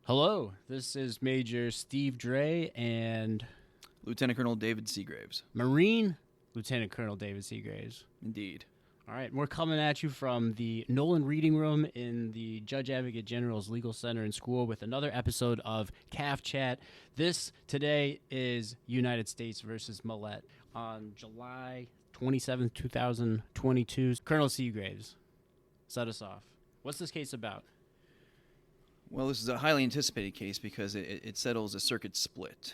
Hello, this is Major Steve Dre and Lieutenant Colonel David Seagraves. Marine Lieutenant Colonel David Seagraves. Indeed. All right, we're coming at you from the Nolan Reading Room in the Judge Advocate General's Legal Center and School with another episode of CAAF Chat. This today is United States versus Mellette on July 27th, 2022. Colonel Seagraves, set us off. What's this case about? Well, this is a highly anticipated case because it settles a circuit split.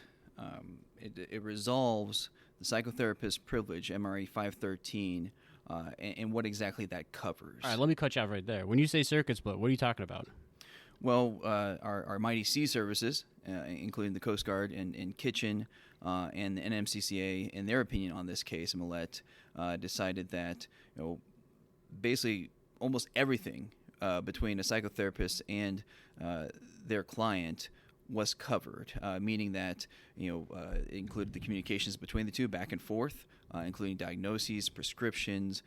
It resolves the psychotherapist privilege, MRA 513, and what exactly that covers. All right, let me cut you off right there. When you say circuit split, what are you talking about? Well, our mighty sea services, including the Coast Guard and Kitchen and the NMCCA, in their opinion on this case, Mellette, decided that basically almost everything between a psychotherapist and their client was covered, meaning that it included the communications between the two back and forth, including diagnoses, prescriptions,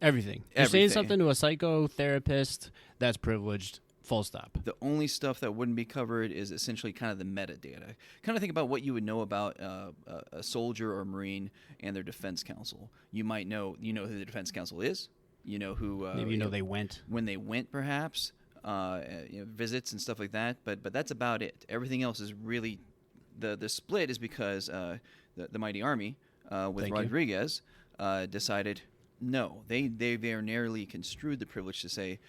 Everything. You're saying something to a psychotherapist that's privileged. Full stop. The only stuff that wouldn't be covered is essentially kind of the metadata. Kind of think about what you would know about a soldier or Marine and their defense counsel. You might know, who the defense counsel is. You know who. Maybe they went. When they went, perhaps. Visits and stuff like that. But that's about it. Everything else is really the split is because the mighty Army with Thank Rodriguez decided no. They very narrowly construed the privilege to say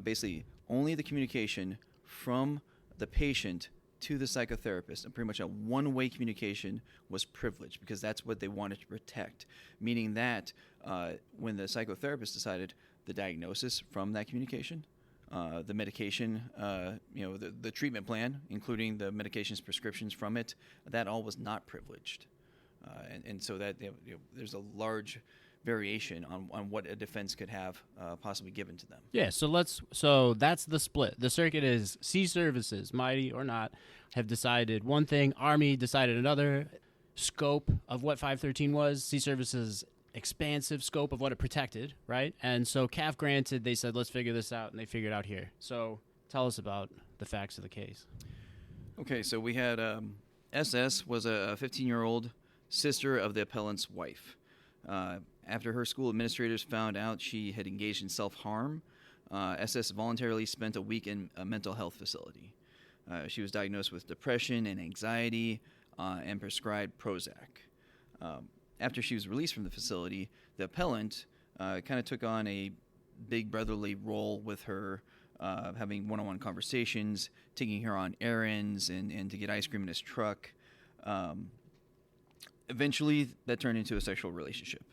basically only the communication from the patient to the psychotherapist, and pretty much a one-way communication was privileged because that's what they wanted to protect. Meaning that when the psychotherapist decided the diagnosis from that communication, the medication, the treatment plan, including the medications prescriptions from it, that all was not privileged. And so that there's a large variation on what a defense could have possibly given to them. Yeah, so that's the split. The circuit is sea services, mighty or not, have decided one thing, Army decided another. Scope of what 513 was, sea services expansive scope of what it protected, right? And so C.A.A.F granted, they said, let's figure this out, and they figured out here. So tell us about the facts of the case. Okay, so we had SS was a 15-year-old sister of the appellant's wife. After her school administrators found out she had engaged in self-harm, SS voluntarily spent a week in a mental health facility. She was diagnosed with depression and anxiety and prescribed Prozac. After she was released from the facility, the appellant kind of took on a big brotherly role with her, having one-on-one conversations, taking her on errands, and to get ice cream in his truck. Eventually, that turned into a sexual relationship.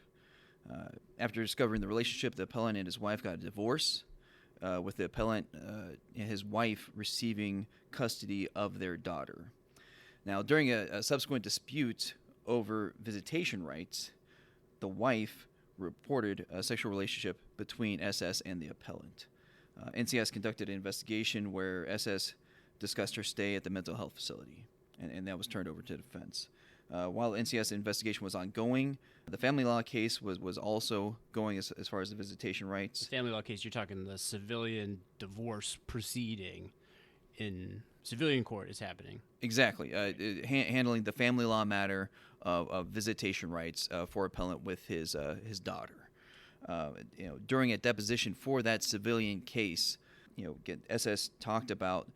After discovering the relationship, the appellant and his wife got a divorce, with the appellant and his wife receiving custody of their daughter. Now, during a subsequent dispute over visitation rights, the wife reported a sexual relationship between SS and the appellant. NCS conducted an investigation where SS discussed her stay at the mental health facility, and that was turned over to defense. While the NCS investigation was ongoing, the family law case was also going as far as the visitation rights. The family law case, you're talking the civilian divorce proceeding in civilian court is happening. Exactly. Handling the family law matter of visitation rights for appellant with his daughter. During a deposition for that civilian case, SS talked about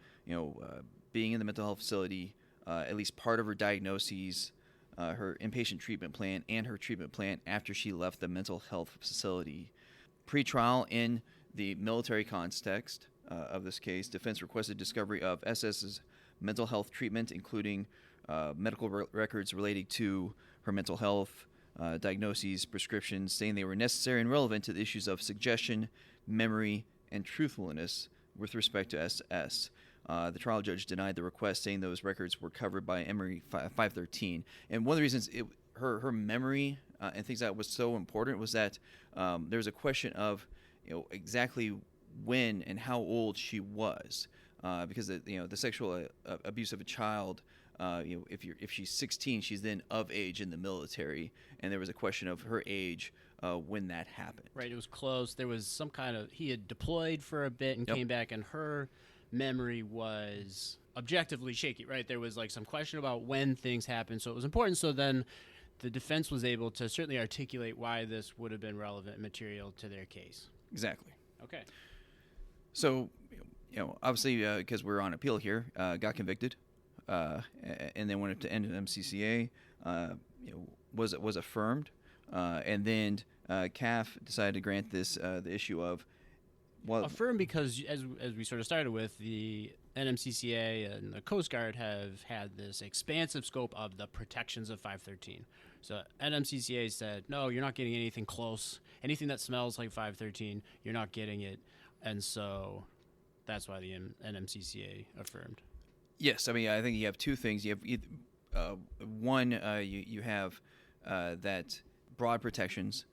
being in the mental health facility, at least part of her diagnoses, her inpatient treatment plan, and her treatment plan after she left the mental health facility. Pre-trial in the military context of this case, defense requested discovery of SS's mental health treatment, including medical records relating to her mental health, diagnoses, prescriptions, saying they were necessary and relevant to the issues of suggestion, memory, and truthfulness with respect to SS. The trial judge denied the request, saying those records were covered by MRA 513. And one of the reasons her memory and things that was so important was that there was a question of exactly when and how old she was, because the sexual abuse of a child, if she's 16, she's then of age in the military, and there was a question of her age when that happened. Right, it was close. There was some kind of he had deployed for a bit and came back, and her memory was objectively shaky, right? There was like some question about when things happened, so it was important. So then the defense was able to certainly articulate why this would have been relevant material to their case. Exactly. Okay. So, obviously, because we're on appeal here, got convicted, and then went up to NMCCA, was affirmed, and then CAAF decided to grant this the issue of affirmed because as we sort of started with, the NMCCA and the Coast Guard have had this expansive scope of the protections of 513. So NMCCA said, no, you're not getting anything close. Anything that smells like 513, you're not getting it. And so that's why the NMCCA affirmed. Yes, I mean, I think you have two things. You have one, you have that broad protections.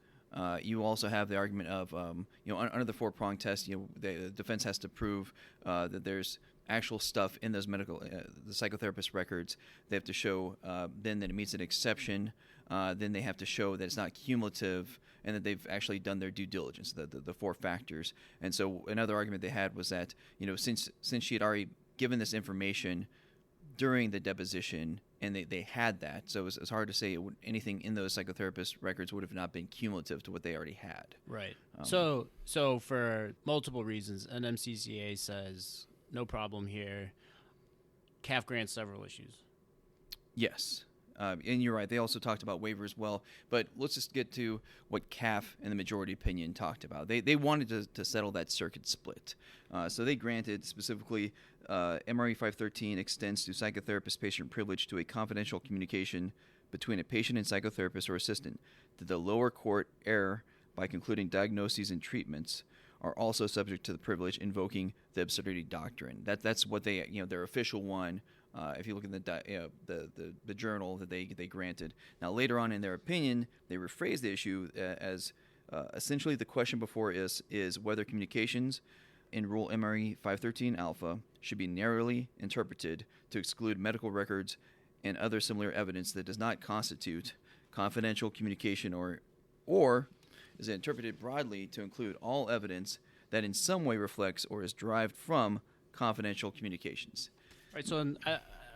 You also have the argument of, under the four-prong test, the defense has to prove that there's actual stuff in those medical, the psychotherapist records. They have to show then that it meets an exception. Then they have to show that it's not cumulative and that they've actually done their due diligence, the four factors. And so another argument they had was that, since she had already given this information during the deposition, and they had that, so it's hard to say anything in those psychotherapist records would have not been cumulative to what they already had. Right. So for multiple reasons, NMCCA says no problem here. CAAF grants several issues. Yes. And you're right. They also talked about waiver as well. But let's just get to what CAAF and the majority opinion talked about. They wanted to settle that circuit split. So they granted specifically MRE 513 extends to psychotherapist patient privilege to a confidential communication between a patient and psychotherapist or assistant. Did the lower court err by concluding diagnoses and treatments are also subject to the privilege, invoking the absurdity doctrine? That's what they, their official one. If you look at the journal that they granted. Now later on in their opinion, they rephrased the issue as essentially the question before is whether communications in Rule MRE 513 alpha should be narrowly interpreted to exclude medical records and other similar evidence that does not constitute confidential communication, or is it interpreted broadly to include all evidence that in some way reflects or is derived from confidential communications. Right, so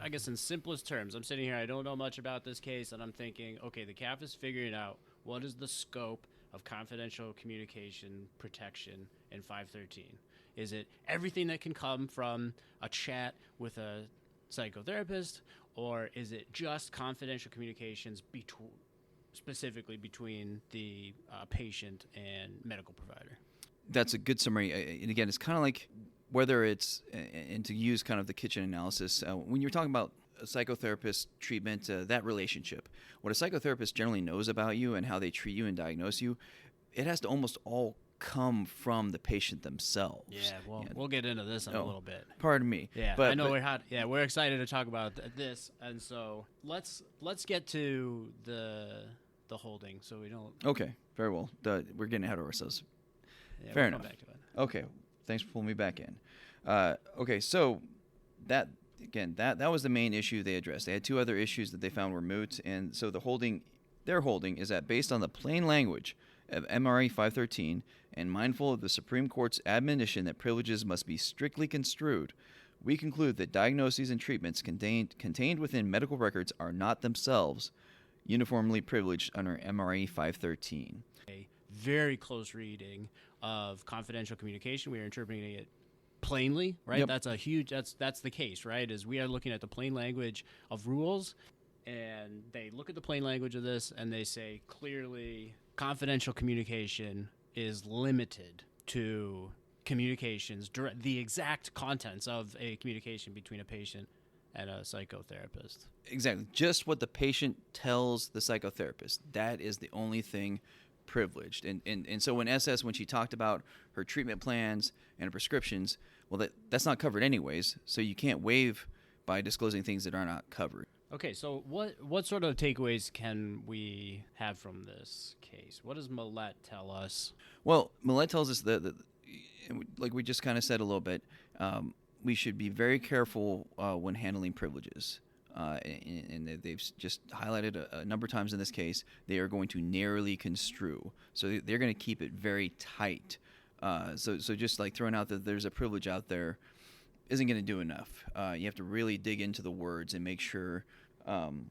I guess in simplest terms, I'm sitting here, I don't know much about this case, and I'm thinking, okay, the CAAF is figuring out what is the scope of confidential communication protection in 513. Is it everything that can come from a chat with a psychotherapist, or is it just confidential communications specifically between the patient and medical provider? That's a good summary. And again, it's kind of like whether it's, and to use kind of the kitchen analysis, when you're talking about a psychotherapist treatment, that relationship, what a psychotherapist generally knows about you and how they treat you and diagnose you, it has to almost all come from the patient themselves. Yeah, well, we'll get into this in a little bit. Pardon me. Yeah, I know we're excited to talk about this, and so let's get to the holding, so we don't. Okay, very well. We're getting ahead of ourselves. Yeah, Fair we'll enough. Come back to it. Okay, thanks for pulling me back in. Okay, so that was the main issue they addressed. They had two other issues that they found were moot, and so their holding is that based on the plain language of MRE 513 and mindful of the Supreme Court's admonition that privileges must be strictly construed, we conclude that diagnoses and treatments contained within medical records are not themselves uniformly privileged under MRE 513. A very close reading of confidential communication. We are interpreting it plainly, right? Yep. That's the case, right? Is we are looking at the plain language of rules, and they look at the plain language of this and they say clearly confidential communication is limited to communications, the exact contents of a communication between a patient and a psychotherapist. Exactly. Just what the patient tells the psychotherapist. That is the only thing privileged. And so when she talked about her treatment plans and her prescriptions, well, that's not covered anyways, so you can't waive by disclosing things that are not covered. Okay, so what sort of takeaways can we have from this case? What does Mellette tell us? Well, Mellette tells us that like we just kind of said a little bit, we should be very careful when handling privileges. And they've just highlighted a number of times in this case, they are going to narrowly construe. So they're going to keep it very tight. So just like throwing out that there's a privilege out there, isn't going to do enough. You have to really dig into the words and make sure. And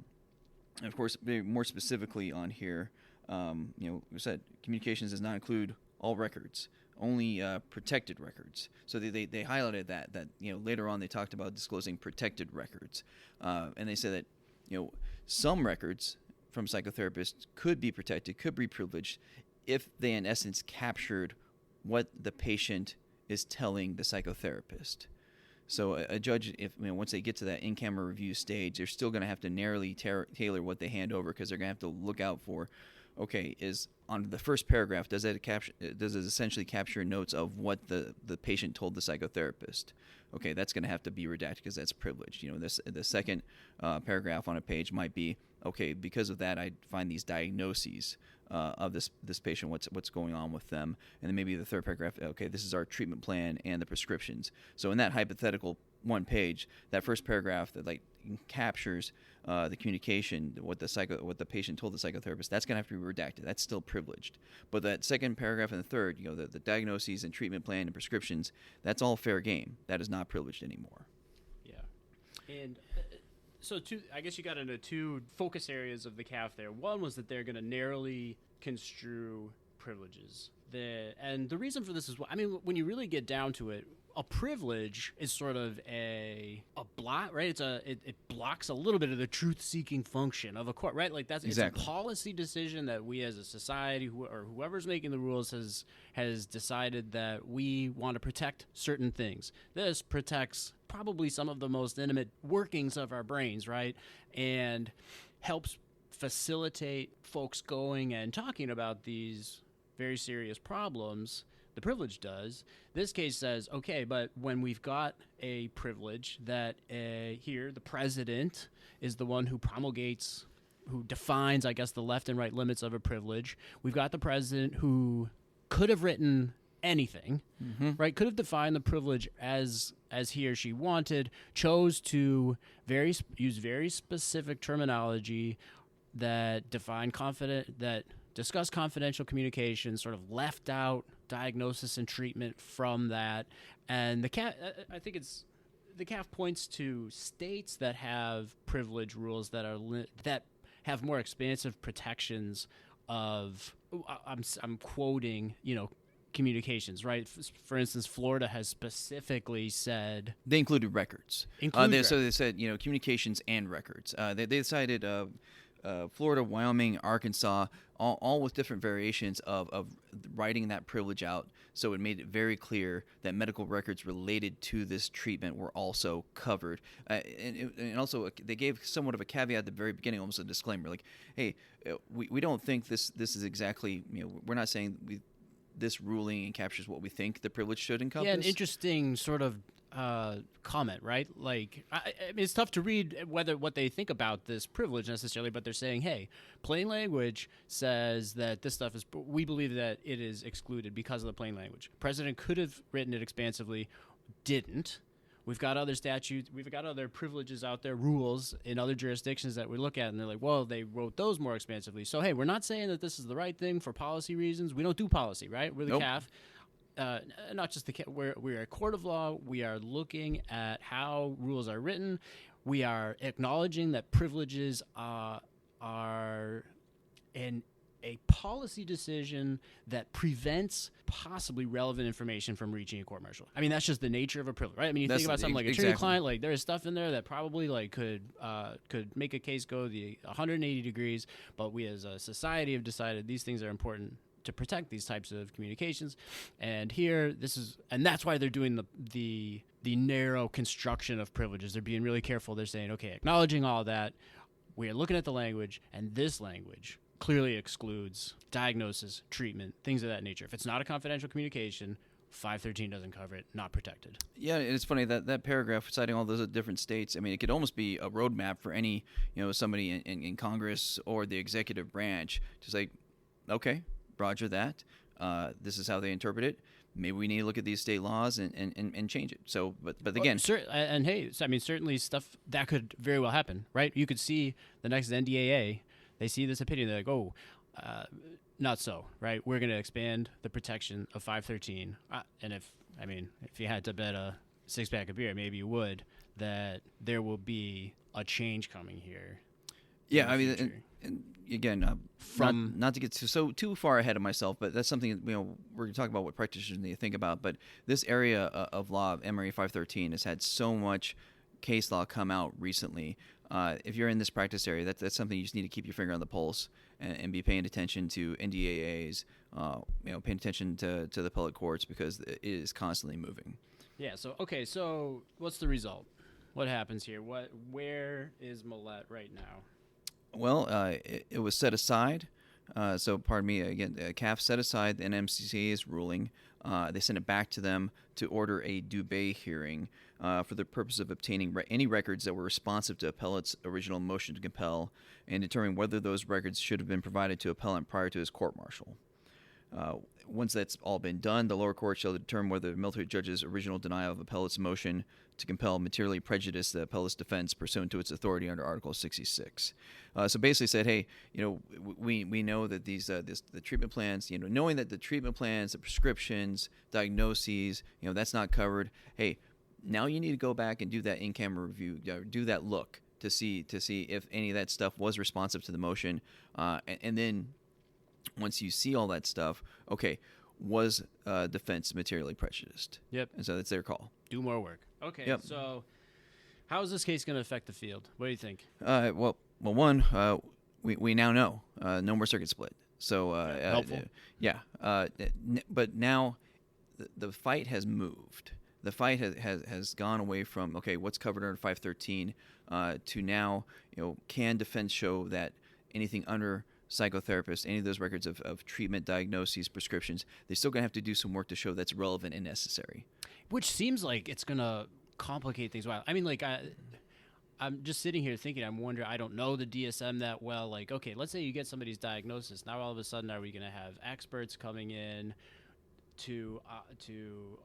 of course, more specifically on here, we said communications does not include all records, only protected records. So they highlighted that later on they talked about disclosing protected records, and they said that some records from psychotherapists could be protected, could be privileged, if they in essence captured what the patient is telling the psychotherapist. So a judge, if once they get to that in-camera review stage, they're still going to have to narrowly tailor what they hand over, because they're going to have to look out for, okay, is on the first paragraph, does it essentially capture notes of what the patient told the psychotherapist? Okay, that's going to have to be redacted because that's privileged. The second paragraph on a page might be, okay, because of that, I find these diagnoses of this patient, what's going on with them. And then maybe the third paragraph, okay, this is our treatment plan and the prescriptions. So in that hypothetical one page, that first paragraph that captures the communication, what the patient told the psychotherapist, that's going to have to be redacted. That's still privileged. But that second paragraph and the third, the diagnoses and treatment plan and prescriptions, that's all fair game. That is not privileged anymore. Yeah. And so I guess you got into two focus areas of the CAAF there. One was that they're going to narrowly construe privileges. And the reason for this is, when you really get down to it, a privilege is sort of a block, right? It blocks a little bit of the truth-seeking function of a court, right? Exactly. It's a policy decision that we as a society, or whoever's making the rules, has decided that we want to protect certain things. This protects probably some of the most intimate workings of our brains, right? And helps facilitate folks going and talking about these very serious problems. The privilege does. This case says, okay, but when we've got a privilege that here the president is the one who promulgates, who defines, I guess, the left and right limits of a privilege. We've got the president who could have written anything, right? Could have defined the privilege as he or she wanted, chose to use very specific terminology that discuss confidential communication, sort of left out diagnosis and treatment from that. And the CAAF points to states that have privilege rules that have more expansive protections of, I'm quoting, communications, right? For instance, Florida has specifically said they included records. So they said, communications and records. They decided Florida, Wyoming, Arkansas, all with different variations of writing that privilege out. So it made it very clear that medical records related to this treatment were also covered. And also they gave somewhat of a caveat at the very beginning, almost a disclaimer, like, hey, we don't think this is exactly, we're not saying this ruling encaptures what we think the privilege should encompass. Yeah, an interesting sort of comment, right? It's tough to read what they think about this privilege necessarily, but they're saying, hey, plain language says that this stuff we believe that it is excluded because of the plain language. President could have written it expansively, didn't. We've got other statutes, we've got other privileges out there, rules in other jurisdictions that we look at, and they're like, well, they wrote those more expansively. So, hey, we're not saying that this is the right thing for policy reasons. We don't do policy, right? We're the CAAF. Not just we're a court of law. We are looking at how rules are written. We are acknowledging that privileges are in a policy decision that prevents possibly relevant information from reaching a court martial. That's just the nature of a privilege, right? You think about something like a attorney-client, there is stuff in there that probably could make a case go the 180 degrees, but we as a society have decided these things are important to protect these types of communications. And here, that's why they're doing the narrow construction of privileges. They're being really careful. They're saying, okay, acknowledging all that, we are looking at the language, and this language clearly excludes diagnosis, treatment, things of that nature. If it's not a confidential communication, 513 doesn't cover it, not protected. Yeah, and it's funny that paragraph citing all those different states. It could almost be a roadmap for any, somebody in Congress or the executive branch to say, okay, roger that. This is how they interpret it. Maybe we need to look at these state laws and change it. So, but again, certainly stuff that could very well happen, right? You could see the next NDAA. They see this opinion, they're like, not so, right? We're going to expand the protection of 513. And if you had to bet a six-pack of beer, maybe you would, that there will be a change coming here. Yeah, I mean, and again, not to get too far ahead of myself, but that's something, we're going to talk about what practitioners need to think about. But this area of law, MRE 513, has had so much case law come out recently. If you're in this practice area, that's something you just need to keep your finger on the pulse and be paying attention to NDAAs, paying attention to the appellate courts, because it is constantly moving. Yeah. So what's the result? What happens here? Where is Mellette right now? Well, it was set aside. CAAF set aside the NMCCA's ruling. They sent it back to them to order a Dubé hearing for the purpose of obtaining any records that were responsive to appellate's original motion to compel, and determining whether those records should have been provided to appellant prior to his court-martial. Once that's all been done, the lower court shall determine whether the military judge's original denial of appellate's motion to compel materially prejudiced the appellate's defense pursuant to its authority under Article 66. So basically said, hey, we know that the treatment plans, knowing that the treatment plans, the prescriptions, diagnoses, that's not covered. Hey, now you need to go back and do that in-camera review, do that look to see if any of that stuff was responsive to the motion, and then once you see all that stuff, okay, was defense materially prejudiced? Yep. And so that's their call. Do more work. Okay. Yep. So how is this case going to affect the field? What do you think? Well, one, we now know no more circuit split. So helpful. But now the fight has moved. The fight has gone away from, okay, what's covered under 513 to now, can defense show that anything under psychotherapist, any of those records of treatment, diagnoses, prescriptions, they're still going to have to do some work to show that's relevant and necessary. Which seems like it's going to complicate things. I mean, I'm just sitting here thinking, I'm wondering, I don't know the DSM that well. Like, okay, let's say you get somebody's diagnosis. Now all of a sudden, are we going to have experts coming in to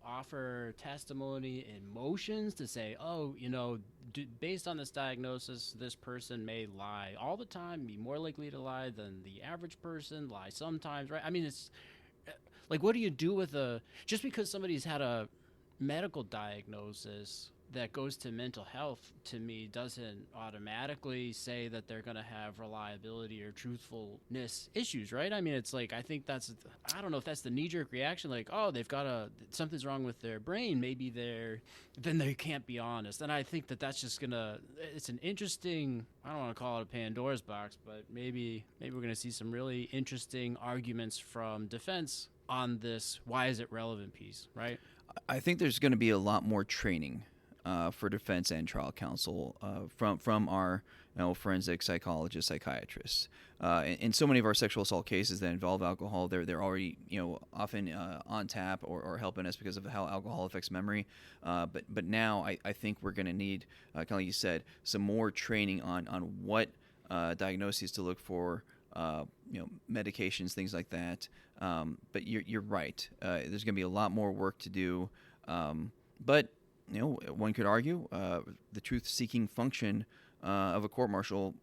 offer testimony in motions to say, based on this diagnosis, this person may lie all the time, be more likely to lie than the average person, lie sometimes, right? I mean, it's like, what do you do with just because somebody's had a medical diagnosis that goes to mental health, to me, doesn't automatically say that they're going to have reliability or truthfulness issues, right? I mean, it's like, I think I don't know if that's the knee-jerk reaction, like, oh, they've got something's wrong with their brain, maybe then they can't be honest. And I think that's just it's an interesting, I don't want to call it a Pandora's box, but maybe we're going to see some really interesting arguments from defense on this why is it relevant piece, right? I think there's going to be a lot more training for defense and trial counsel from our forensic psychologists, psychiatrists. In so many of our sexual assault cases that involve alcohol, they're already often on tap or helping us because of how alcohol affects memory. But now I think we're going to need, kind of like you said, some more training on what diagnoses to look for, medications, things like that. But you're right. There's going to be a lot more work to do. But one could argue the truth-seeking function of a court-martial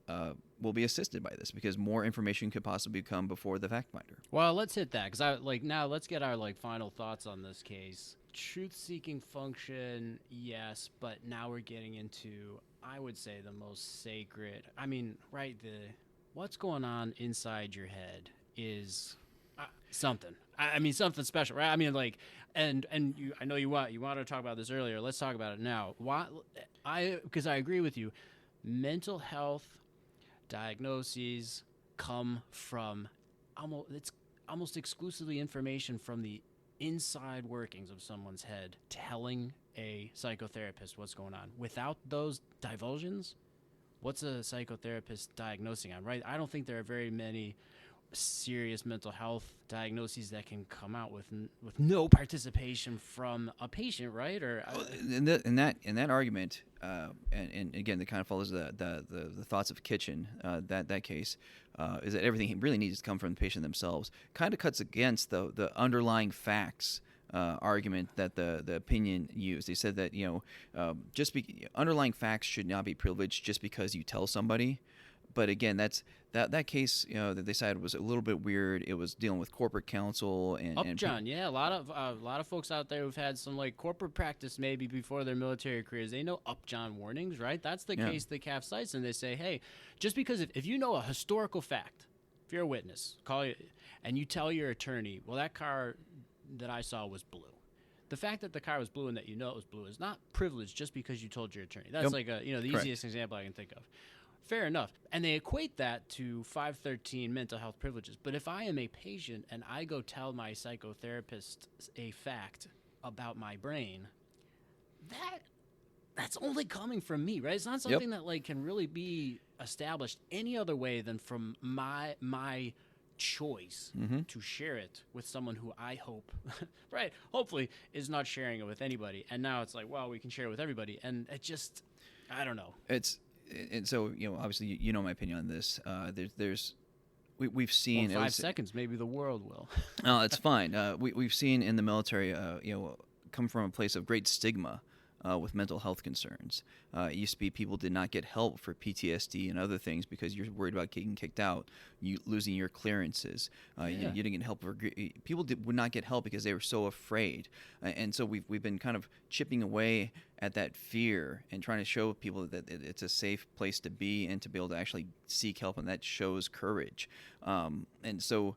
will be assisted by this because more information could possibly come before the fact finder. Well, let's hit that because now let's get our final thoughts on this case. Truth-seeking function, yes, but now we're getting into, I would say, the most sacred. I mean, right? What's going on inside your head is something. I mean, something special, right? I mean, and I know you wanted to talk about this earlier. Let's talk about it now. Because I agree with you. Mental health diagnoses come from almost exclusively information from the inside workings of someone's head, telling a psychotherapist what's going on. Without those divulsions, what's a psychotherapist diagnosing on, right? I don't think there are very many serious mental health diagnoses that can come out with no participation from a patient, right? Or in that argument, and again, that kind of follows the thoughts of Kitchen. That case is that everything really needs to come from the patient themselves. Kind of cuts against the underlying facts argument that the opinion used. They said that underlying facts should not be privileged just because you tell somebody. but again, that case, that they cited was a little bit weird. It was dealing with corporate counsel and Upjohn, yeah, a lot of folks out there who've had some like corporate practice maybe before their military careers. They know Upjohn warnings, right? That's the case the CAAF cites, and they say, hey, just because if you know a historical fact, if you're a witness, call you, and you tell your attorney, well, that car that I saw was blue. The fact that the car was blue and that you know it was blue is not privileged just because you told your attorney. That's like the Correct. easiest example I can think of. Fair enough. And they equate that to 513 mental health privileges. But if I am a patient and I go tell my psychotherapist a fact about my brain, that's only coming from me, right? It's not something that like can really be established any other way than from my choice to share it with someone who I hope, right, hopefully is not sharing it with anybody. And now it's like, well, we can share it with everybody. And it just, I don't know. And so, obviously, you know my opinion on this. We've seen... Well, 5 seconds, maybe the world will. No, it's fine. We've seen in the military, come from a place of great stigma with mental health concerns. It used to be people did not get help for PTSD and other things because you're worried about getting kicked out, you losing your clearances. You didn't get help. People would not get help because they were so afraid. And so we've been kind of chipping away at that fear and trying to show people that it's a safe place to be and to be able to actually seek help, and that shows courage. And so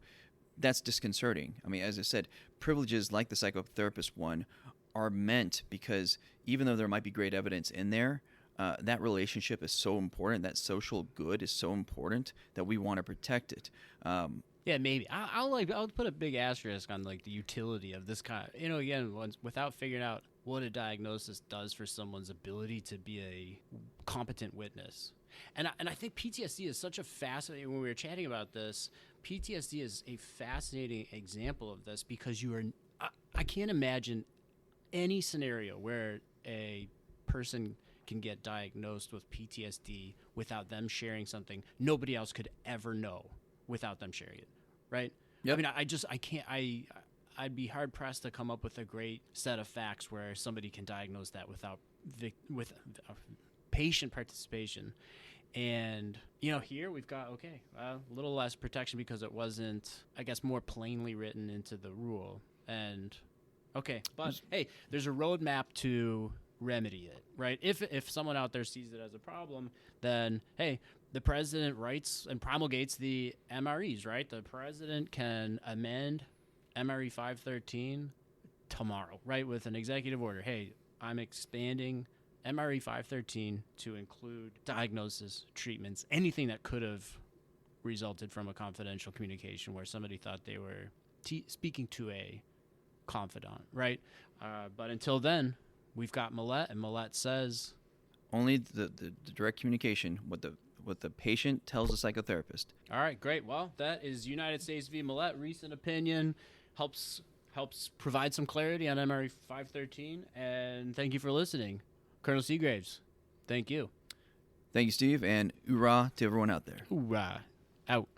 that's disconcerting. I mean, as I said, privileges like the psychotherapist one are meant because even though there might be great evidence in there, that relationship is so important, that social good is so important that we want to protect it. Yeah, maybe. I'll put a big asterisk on like the utility of this kind. Again, without figuring out what a diagnosis does for someone's ability to be a competent witness. And I think PTSD is such a fascinating. When we were chatting about this, PTSD is a fascinating example of this because I can't imagine any scenario where a person can get diagnosed with PTSD without them sharing something nobody else could ever know without them sharing it, right? Yep. I mean, I can't. I'd be hard pressed to come up with a great set of facts where somebody can diagnose that without patient participation. And here we've got a little less protection because it wasn't, I guess, more plainly written into the rule. And but hey, there's a roadmap to remedy it, right? If someone out there sees it as a problem, then hey, the president writes and promulgates the MREs, right? The president can amend MRE 513 tomorrow, right, with an executive order. Hey, I'm expanding MRE 513 to include diagnosis, treatments, anything that could have resulted from a confidential communication where somebody thought they were speaking to a confidant, right? But until then, we've got Mellette, and Mellette says only the direct communication, what the patient tells the psychotherapist. All right, great. Well, that is United States v. Mellette. Recent opinion helps provide some clarity on MRE 513. And thank you for listening, Colonel Seagraves. Thank you. Thank you, Steve, and hoorah to everyone out there. Hoorah! Out.